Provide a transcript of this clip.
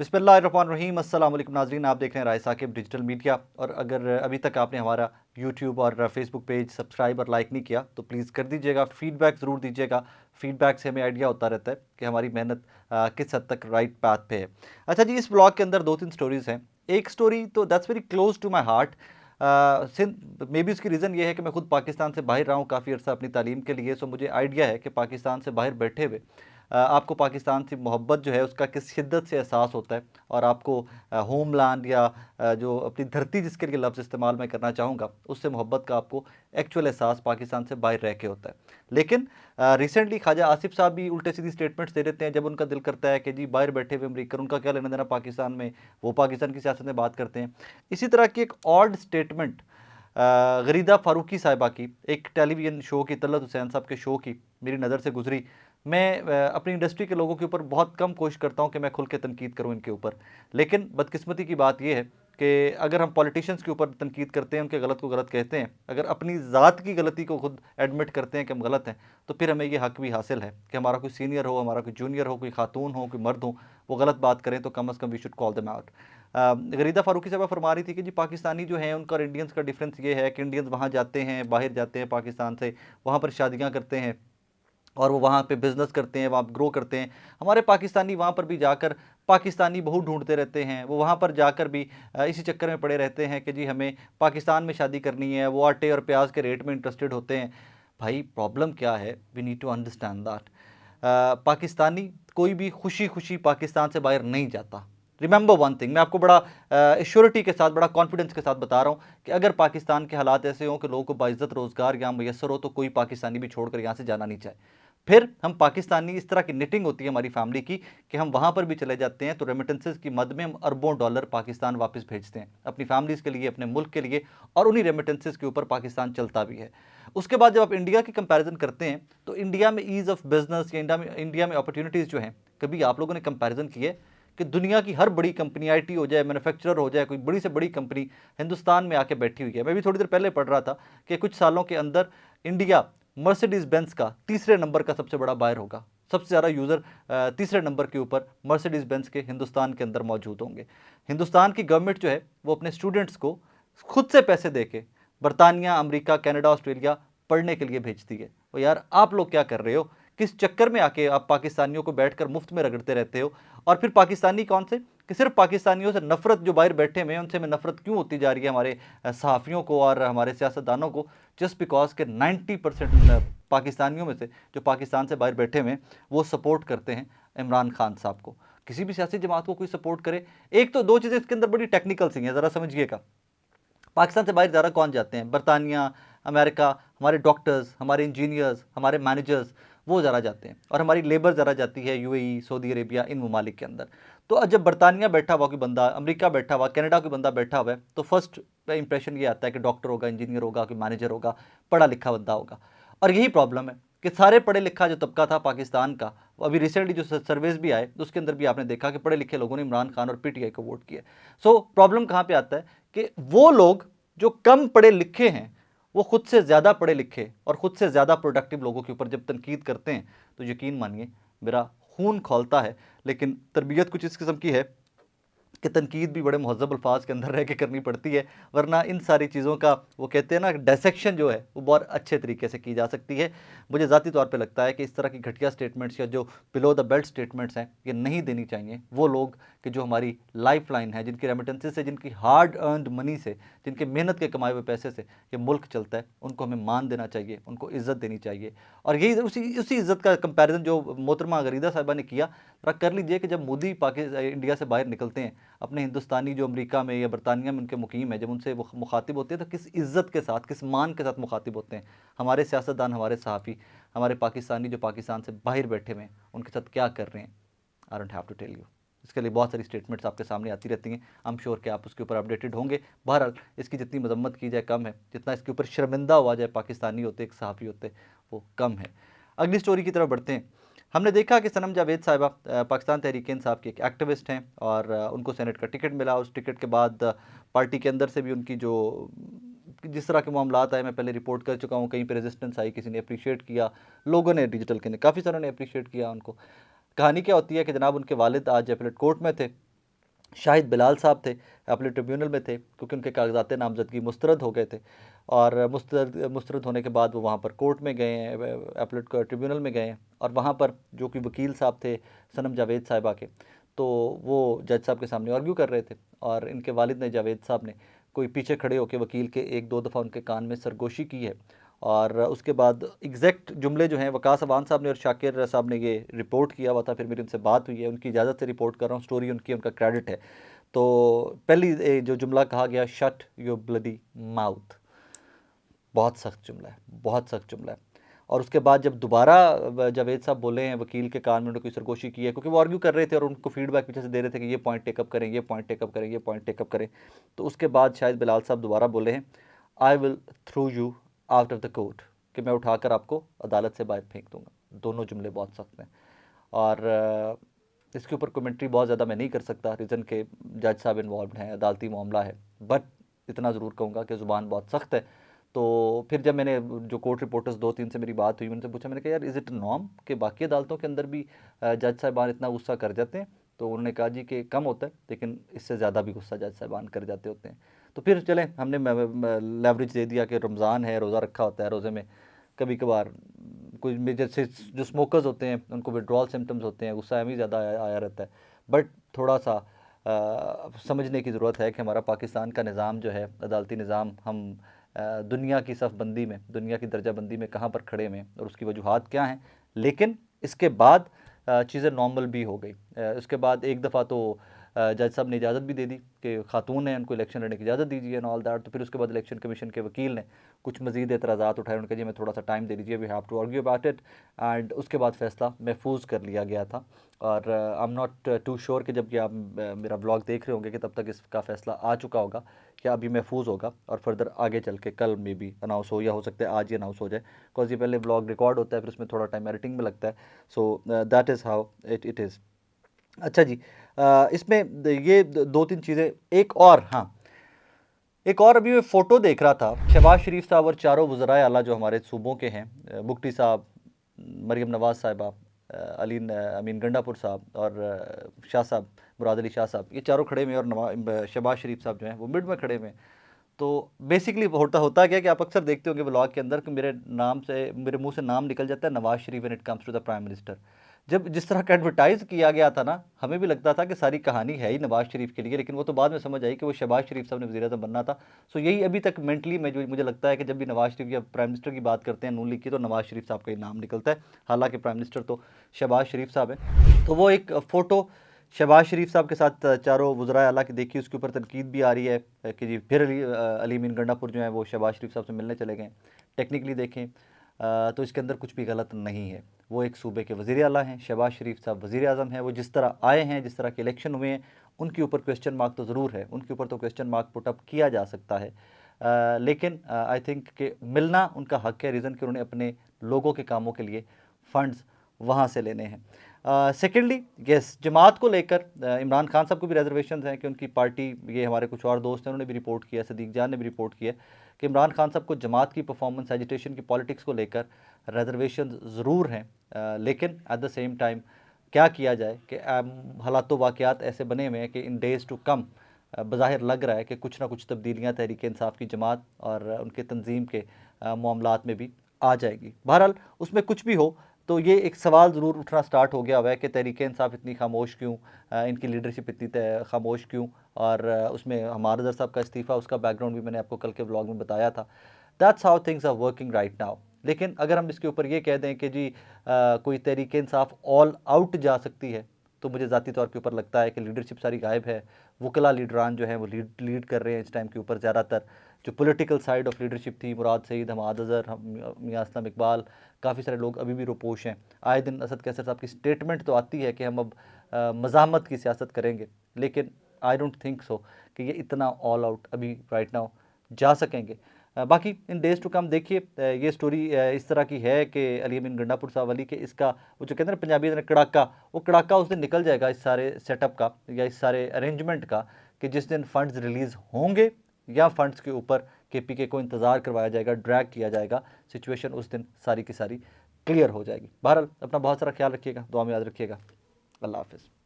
बिस्मिल्लाहिर्रहमानिर्रहीम। अस्सलाम वालेकुम नाज़रीन, आप देख रहे हैं राय साकिब डिजिटल मीडिया। और अगर अभी तक आपने हमारा यूट्यूब और फेसबुक पेज सब्सक्राइब और लाइक नहीं किया तो प्लीज़ कर दीजिएगा। फीडबैक ज़रूर दीजिएगा, फीडबैक से हमें आइडिया होता रहता है कि हमारी मेहनत किस हद तक राइट पाथ पे है। अच्छा जी, इस ब्लॉग के अंदर दो तीन स्टोरीज़ हैं। एक स्टोरी तो that's very close to my heart. Sindh maybe उसकी रीज़न ये है कि मैं खुद पाकिस्तान से बाहर रहा हूँ काफ़ी अर्सा अपनी तालीम के लिए। सो मुझे आइडिया है कि पाकिस्तान से बाहर बैठे हुए आपको पाकिस्तान से मोहब्बत जो है उसका किस शिद्दत से एहसास होता है। और आपको होमलैंड या जो अपनी धरती जिसके लिए लफ्ज़ इस्तेमाल मैं करना चाहूँगा उससे मोहब्बत का आपको एक्चुअल एहसास पाकिस्तान से बाहर रह के होता है। लेकिन रिसेंटली ख्वाजा आसिफ साहब भी उल्टे सीधी स्टेटमेंट्स दे देते हैं जब उनका दिल करता है कि जी बाहर बैठे हुए अमरीकन, उनका क्या लेना देना पाकिस्तान में, वो पाकिस्तान की सियासत में बात करते हैं। इसी तरह की एक ऑड स्टेटमेंट गरीदा फ़ारूकी साहिबा की एक टेलीविज़न शो की, तलत हुसैन साहब के शो की मेरी नज़र से गुजरी। मैं अपनी इंडस्ट्री के लोगों के ऊपर बहुत कम कोशिश करता हूं कि मैं खुल के तनकीद करूं इनके ऊपर। लेकिन बदकिस्मती की बात यह है कि अगर हम पॉलिटिशियंस के ऊपर तनकीद करते हैं, उनके गलत को गलत कहते हैं, अगर अपनी ज़ात की गलती को खुद एडमिट करते हैं कि हम गलत हैं, तो फिर हमें ये हक भी हासिल है कि हमारा कोई सीनियर हो, हमारा कोई जूनियर हो, कोई खातून हो, कोई मर्द हो, वो गलत बात करें तो कम अज़ कम we should call them out. गरीदा फ़ारूकी साहब फरमा रही थी कि जी पाकिस्तानी जो हैं उनका और इंडियंस का डिफरेंस ये है कि इंडियंस वहाँ जाते हैं, बाहर जाते हैं पाकिस्तान से, वहाँ पर शादियाँ करते हैं और वो वहाँ पे बिज़नेस करते हैं, वहाँ ग्रो करते हैं। हमारे पाकिस्तानी वहाँ पर भी जाकर पाकिस्तानी बहू ढूंढते रहते हैं, वो वहाँ पर जाकर भी इसी चक्कर में पड़े रहते हैं कि जी हमें पाकिस्तान में शादी करनी है। वो आटे और प्याज के रेट में इंटरेस्टेड होते हैं। भाई प्रॉब्लम क्या है, we need to understand that. Pakistani कोई भी खुशी खुशी पाकिस्तान से बाहर नहीं जाता। रिमेंबर वन थिंग, मैं आपको बड़ा श्योरिटी के साथ, बड़ा कॉन्फिडेंस के साथ बता रहा हूँ कि अगर पाकिस्तान के हालात ऐसे हों कि लोगों को बाइज़्ज़त रोज़गार यहाँ मैसर हो तो कोई पाकिस्तानी भी छोड़कर यहाँ से जाना नहीं चाहे। फिर हम पाकिस्तानी, इस तरह की निटिंग होती है हमारी फैमिली की कि हम वहाँ पर भी चले जाते हैं तो रेमिटेंसेस की मद में हम अरबों डॉलर पाकिस्तान वापस भेजते हैं अपनी फैमिलीज़ के लिए, अपने मुल्क के लिए, और उन्हीं रेमिटेंसेस के ऊपर पाकिस्तान चलता भी है। उसके बाद जब आप इंडिया की कंपैरिजन करते हैं तो इंडिया में ईज़ ऑफ बिजनेस या इंडिया में अपॉर्चुनिटीज़ जो हैं, कभी आप लोगों ने कंपैरिजन की है कि दुनिया की हर बड़ी कंपनी, आईटी हो जाए, मैन्युफैक्चरर हो जाए, कोई बड़ी से बड़ी कंपनी हिंदुस्तान में आके बैठी हुई है। मैं भी थोड़ी देर पहले पढ़ रहा था कि कुछ सालों के अंदर इंडिया मर्सिडीज बेंस का तीसरे नंबर का सबसे बड़ा बायर होगा। सबसे ज़्यादा यूज़र तीसरे नंबर के ऊपर मर्सिडीज बेंस के हिंदुस्तान के अंदर मौजूद होंगे। हिंदुस्तान की गवर्नमेंट जो है वो अपने स्टूडेंट्स को खुद से पैसे दे के बरतानिया, अमेरिका, कनाडा, ऑस्ट्रेलिया पढ़ने के लिए भेजती है। तो यार आप लोग क्या कर रहे हो? किस चक्कर में आके आप पाकिस्तानियों को बैठकर मुफ्त में रगड़ते रहते हो? और फिर पाकिस्तानी कौन से कि सिर्फ पाकिस्तानियों से नफरत, जो बाहर बैठे हुए हैं उनसे में नफरत क्यों होती जा रही है हमारे सहाफ़ियों को और हमारे सियासतदानों को? जस्ट बिकॉज के 90% पाकिस्तानियों में से जो पाकिस्तान से बाहर बैठे हुए हैं वो सपोर्ट करते हैं इमरान खान साहब को। किसी भी सियासी जमात को कोई सपोर्ट करे, एक तो दो चीज़ें इसके अंदर बड़ी टेक्निकल सी हैं, ज़रा समझिएगा। पाकिस्तान से बाहर ज़्यादा कौन जाते हैं? बरतानिया, अमेरिका, हमारे डॉक्टर्स, हमारे इंजीनियर्स, हमारे मैनेजर्स, वो ज़रा जाते हैं। और हमारी लेबर ज़रा जाती है यूएई, सऊदी अरेबिया, इन ममालिक के अंदर। तो जब बरतानिया बैठा हुआ कोई बंदा, अमेरिका बैठा हुआ, कनाडा कोई बंदा बैठा हुआ है, तो फर्स्ट इंप्रेशन ये आता है कि डॉक्टर होगा, इंजीनियर होगा, कोई मैनेजर होगा, पढ़ा लिखा बंदा होगा। और यही प्रॉब्लम है कि सारे पढ़े लिखा जो तबका था पाकिस्तान का, अभी रिसेंटली जो सर्वेज भी आए उसके अंदर भी आपने देखा कि पढ़े लिखे लोगों ने इमरान खान और पीटीआई को वोट किया। सो प्रॉब्लम कहाँ पे आता है कि वो लोग जो कम पढ़े लिखे हैं वो खुद से ज़्यादा पढ़े लिखे और खुद से ज़्यादा प्रोडक्टिव लोगों के ऊपर जब तनकीद करते हैं तो यकीन मानिए मेरा खून खौलता है। लेकिन तरबियत कुछ इस किस्म की है कि तनकीद भी बड़े महज़ब अल्फाज के अंदर रह के करनी पड़ती है, वरना इन सारी चीज़ों का वो कहते हैं ना डायसेक्शन जो है वो बहुत अच्छे तरीके से की जा सकती है। मुझे ज़ाती तौर पे लगता है कि इस तरह की घटिया स्टेटमेंट्स या जो बिलो द बेल्ट स्टेटमेंट्स हैं ये नहीं देनी चाहिए। वो लोग कि जो हमारी लाइफ लाइन है, जिनकी रेमिटेंसेस से, जिनकी हार्ड अर्नड मनी से, जिनके मेहनत के कमाए हुए पैसे से ये मुल्क चलता है, उनको हमें मान देना चाहिए, उनको इज़्ज़त देनी चाहिए। और यही उसी इज़्ज़त का कंपैरिजन जो मोहतरमा गरीदा साहिबा ने किया, जरा कर लीजिए कि जब मोदी इंडिया से बाहर निकलते हैं, अपने हिंदुस्तानी जो अमेरिका में या बरतानिया में उनके मुकीम है, जब उनसे वो मुखातिब होते हैं तो किस इज़्ज़त के साथ, किस मान के साथ मुखातिब होते हैं। हमारे सियासतदान, हमारे सहाफ़ी, हमारे पाकिस्तानी जो पाकिस्तान से बाहर बैठे हुए हैं उनके साथ क्या कर रहे हैं, I don't have to tell you. इसके लिए बहुत सारी स्टेटमेंट्स आपके सामने आती रहती हैं। आई एम श्योर कि आप उसके ऊपर अपडेटेड होंगे। बहरहाल इसकी जितनी मजम्मत की जाए कम है, जितना इसके ऊपर शर्मिंदा हुआ जाए पाकिस्तानी होते, एक सहाफ़ी होते, वो कम है। अगली स्टोरी की तरफ बढ़ते हैं। हमने देखा कि सनम जावेद साहिबा पाकिस्तान तहरीक इंसाफ की एक एक्टिविस्ट हैं और उनको सेनेट का टिकट मिला। उस टिकट के बाद पार्टी के अंदर से भी उनकी जो जिस तरह के मामलात आए, मैं पहले रिपोर्ट कर चुका हूँ, कहीं पर रेजिस्टेंस आई, किसी ने अप्रिशिएट किया, लोगों ने, डिजिटल के ने, काफ़ी सारों ने अप्रिशिएट किया उनको। कहानी क्या होती है कि जनाब उनके वालिद आज एपलेट कोर्ट में थे शाहिद बिलाल साहब थे, अपने ट्रिब्यूनल में थे क्योंकि उनके कागजात नामजदगी मुस्तरद हो गए थे, और मुस्तरद होने के बाद वो वहाँ पर कोर्ट में गए हैं, अपलेट ट्रिब्यूनल में गए हैं, और वहाँ पर जो कि वकील साहब थे सनम जावेद साहिबा के, तो वो जज साहब के सामने आर्ग्यू कर रहे थे, और इनके वालिद ने, जावेद साहब ने, कोई पीछे खड़े होकर वकील के एक दो दफ़ा उनके कान में सरगोशी की है, और उसके बाद एग्जैक्ट जुमले जो हैं वकास अवान साहब ने और शाकिर साहब ने ये रिपोर्ट किया हुआ था, फिर मेरी उनसे बात हुई है, उनकी इजाज़त से रिपोर्ट कर रहा हूँ, स्टोरी उनकी, उनका क्रेडिट है। तो पहली जो जुमला कहा गया, शट योर ब्लडी माउथ, बहुत सख्त जुमला है, बहुत सख्त जुमला है। और उसके बाद जब दोबारा जावेद साहब बोले हैं वकील के कान में, उन्होंने कोई सरगोशी की है क्योंकि वो आर्ग्यू कर रहे थे और उनको फीडबैक पीछे से दे रहे थे कि ये पॉइंट टेकअप करें, ये पॉइंट टेकअप करें, ये पॉइंट टेकअप करें। तो उसके बाद शायद बिलाल साहब दोबारा बोले हैं, I will through you out of the court, कि मैं उठाकर आपको अदालत से बाहर फेंक दूंगा। दोनों जुमले बहुत सख्त हैं, और इसके ऊपर कमेंट्री बहुत ज़्यादा मैं नहीं कर सकता, रीज़न के जज साहब इन्वॉल्व हैं, अदालती मामला है, बट इतना ज़रूर कहूँगा कि ज़ुबान बहुत सख्त है। तो फिर जब मैंने जो कोर्ट रिपोर्टर्स दो तीन से मेरी बात हुई, उनसे पूछा, मैंने कहा यार इज़ इट नॉर्म कि बाकी अदालतों के अंदर भी जज साहिबान इतना गुस्सा कर जाते हैं? तो उन्होंने कहा जी कि कम होता है, लेकिन इससे ज़्यादा भी गुस्सा जज साहिबान कर जाते होते हैं। तो फिर चलें, हमने लेवरेज दे दिया कि रमज़ान है, रोज़ा रखा होता है, रोज़े में कभी कभार कुछ जैसे जो स्मोकर्स होते हैं उनको विड्रॉल सिम्टम्स होते हैं, गुस्सा हमें ज़्यादा आया रहता है, बट थोड़ा सा समझने की ज़रूरत है कि हमारा पाकिस्तान का निज़ाम जो है, अदालती निज़ाम, हम दुनिया की सफ़बंदी में, दुनिया की दर्जाबंदी में कहाँ पर खड़े में, और उसकी वजूहात क्या हैं। लेकिन इसके बाद चीज़ें नॉर्मल भी हो गई। उसके बाद एक दफ़ा तो जज साहब ने इजाज़त भी दे दी कि खातून है, उनको इलेक्शन लड़ने की इजाज़त दीजिए एंड ऑल दैट। तो फिर उसके बाद इलेक्शन कमीशन के वकील ने कुछ मज़ीद एतराज़ात उठाए, उनके जी मैं थोड़ा सा टाइम दे दीजिए, we have to argue about it, and उसके बाद फ़ैसला महफूज कर लिया गया था। और I am not too sure कि जब कि आप मेरा ब्लॉग देख रहे होंगे कि तब तक इसका फ़ैसला आ चुका होगा, क्या अभी महफूज होगा और फर्दर आगे चल के कल में भी अनाउंस हो, या हो सकता है आज ही अनाउंस हो जाए, बिकॉज ये पहले ब्लॉग रिकॉर्ड होता है, फिर उसमें थोड़ा टाइम एडिटिंग में लगता है। So that is how it is. अच्छा जी, इसमें ये दो तीन चीज़ें, एक और, हाँ, एक और अभी मैं फ़ोटो देख रहा था, शहबाज शरीफ साहब और चारों वज़राए आला जो हमारे सूबों के हैं, बुगटी साहब, मरीम नवाज़ साहिबा, अली अमीन गंडापुर साहब और शाह साहब, मुराद अली शाह साहब, ये चारों खड़े हुए हैं, और शहबाज शरीफ साहब जो हैं वो मिड में खड़े हुए हैं। तो बेसिकली होता क्या कि आप अक्सर देखते होंगे व्लॉग के अंदर कि मेरे मुंह से नाम निकल जाता है Nawaz Sharif when it comes to the prime minister. जब जिस तरह का एडवर्टाइज़ किया गया था ना, हमें भी लगता था कि सारी कहानी है ही नवाज शरीफ के लिए, लेकिन वो तो बाद में समझ आई कि वो शहबाज शरीफ साहब ने वज़ीर आज़म बनना था। सो यही अभी तक मेंटली में जो मुझे लगता है कि जब भी नवाज शरीफ या प्राइम मिनिस्टर की बात करते हैं नून लीग की, तो नवाज शरीफ साहब का ही नाम निकलता है, हालांकि प्राइम मिनिस्टर तो शहबाज शरीफ साहब है। तो वो एक फ़ोटो शहबाज शरीफ साहब के साथ चारों वज़राए आला की देखी, उसके ऊपर तनकीद भी आ रही है कि जी फिर अली अमीन गंडापुर जो है वो शहबाज शरीफ साहब से मिलने चले गए। टेक्निकली देखें तो इसके अंदर कुछ भी गलत नहीं है। वो एक सूबे के वज़ीर आला हैं, शहबाज शरीफ साहब वज़ीर आज़म हैं। वो जिस तरह आए हैं, जिस तरह के इलेक्शन हुए हैं, उनके ऊपर क्वेश्चन मार्क तो ज़रूर है, उनके ऊपर तो क्वेश्चन मार्क पुटअप किया जा सकता है। लेकिन आई थिंक कि मिलना उनका हक़ है, रीज़न कि उन्होंने अपने लोगों के कामों के लिए फ़ंड्स वहाँ से लेने हैं। सेकेंडली यस, जमात को लेकर इमरान खान साहब को भी रिजर्वेशन हैं कि उनकी पार्टी, ये हमारे कुछ और दोस्त हैं, उन्होंने भी रिपोर्ट किया, सदीक जान ने भी रिपोर्ट किया कि इमरान खान साहब को जमात की परफॉर्मेंस, एजिटेशन की पॉलिटिक्स को लेकर रिजर्वेशन ज़रूर हैं। लेकिन एट द सेम टाइम क्या किया जाए कि हालात वाक़यात ऐसे बने हुए हैं कि इन डेज़ टू कम बज़ाहिर लग रहा है कि कुछ ना कुछ तब्दीलियाँ तहरीक इंसाफ की जमात और उनके तंजीम के मामलात में भी आ जाएगी। बहरहाल उसमें कुछ भी हो, तो ये एक सवाल ज़रूर उठना स्टार्ट हो गया हुआ है कि तहरीक इंसाफ इतनी खामोश क्यों, इनकी लीडरशिप इतनी खामोश क्यों, और उसमें हमारा दर साहब का इस्तीफ़ा, उसका बैकग्राउंड भी मैंने आपको कल के व्लॉग में बताया था। That's how things are working right now. लेकिन अगर हम इसके ऊपर ये कह दें कि जी कोई तहरीक इंसाफ ऑल आउट जा सकती है, तो मुझे ज़ाती तौर के ऊपर लगता है कि लीडरशिप सारी गायब है। वकला लीडरान जो हैं वो लीड कर रहे हैं इस टाइम के ऊपर। ज़्यादातर जो पॉलिटिकल साइड ऑफ लीडरशिप थी, मुराद सईद, हमाद अज़हर, मियां असलम इकबाल, काफ़ी सारे लोग अभी भी रुपोश हैं। आए दिन असद कैसर साहब की स्टेटमेंट तो आती है कि हम अब मज़ामत की सियासत करेंगे, लेकिन आई डोंट थिंक सो कि ये इतना ऑल आउट अभी राइट नाउ जा सकेंगे। बाकी इन डेज़ टू कम देखिए, ये स्टोरी इस तरह की है कि अली अमीन गंडापुर साहब वाली के इसका वो जो कहते हैं ना पंजाबी में कड़ाका, वो कड़ाका उस दिन निकल जाएगा इस सारे सेटअप का या इस सारे अरेंजमेंट का, कि जिस दिन फंड्स रिलीज़ होंगे या फंड्स के ऊपर KPK को इंतज़ार करवाया जाएगा, ड्रैग किया जाएगा, सिचुएशन उस दिन सारी की सारी क्लियर हो जाएगी। बहरहाल अपना बहुत सारा ख्याल रखिएगा, दुआ में याद रखिएगा। अल्लाह हाफ़िज़।